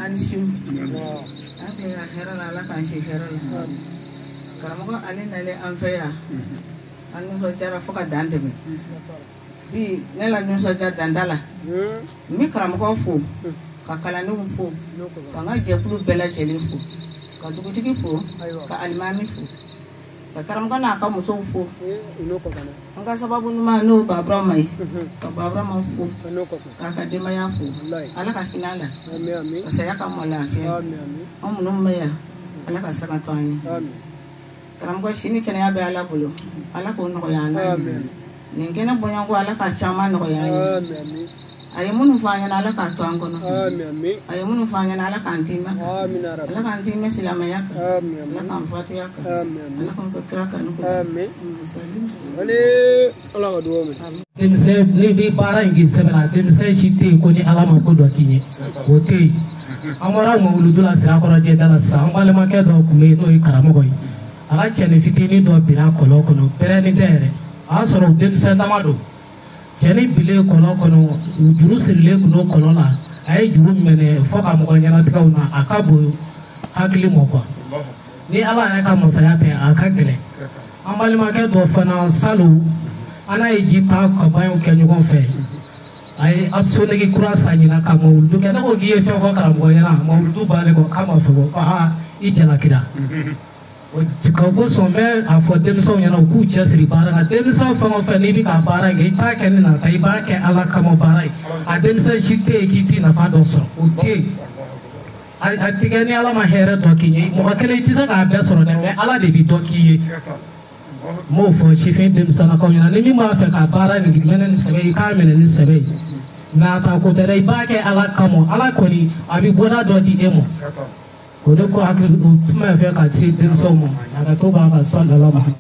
anshim ake ya hera la kan shi hera la karamo ali nale an feya an so jara foka dande bi nela no so jara dandala mi karamo fu ka kala no fu ka nga je pulu bela jeli fu ka dugutigi fu ka almami fu ka karamo na ka muso fu nga sababu numa no babra mai ka babra ma fu ka dema ya fu ala ka kinala amin ka saya ka mola fi amin no meya ala ka saka to ani amin karamo shini kene ya be ala bulu ala ko no ya na amin ningena bonya ko ala ka chama no ya amin ay munu fanya ala ka to an kono amin ay munu fanya ala ka antima amin ala ka antima silama ya amin ala ka fatiha amin ala ko kra ka no amin ale ala ka do amin temse ni bi para ngi sebela temse shite ko ni ala ma ko do kinye ote amara mo uludula sira ko raje dala sa ambale ma ke do ko me no ikaramo ko ala chene fitini do bira kolo kono pere ni dere asoro temse tamado jeni bile kono kono juru sirle kuno kono la ay juru mene foka mo nyana tika una akabo hakili moko ni ala ya ka musaya te akagele ambali ma ke do fana salu ana ejita ko bayo ke nyugo fe ay absole ki kurasa nyina ka mo uldu ke na ko giye fe ko kala mo nyana mo uldu bale ko kama fe ko ha ijela kida o ko so me afo dem so nyana ku chesri bara na dem sa fa mo fa ni bi ka bara ge ta ke ni na tai ba ke ala ka mo bara a dem sa shite kiti na fa do so o te a tigani ala ma here to kinyi mo akele ti sa ka be so ne me ala de bi to kiye mo fo chifin dem sa na ko nyana ni mi ma fa ka bara ni menen ni sebe ka menen ni sebe na ta ko dere ba ke ala ka mo ala ko ni abi boda do di emo ko de ko akle tuma fe ka ti dem so mo aga to ba ka so da la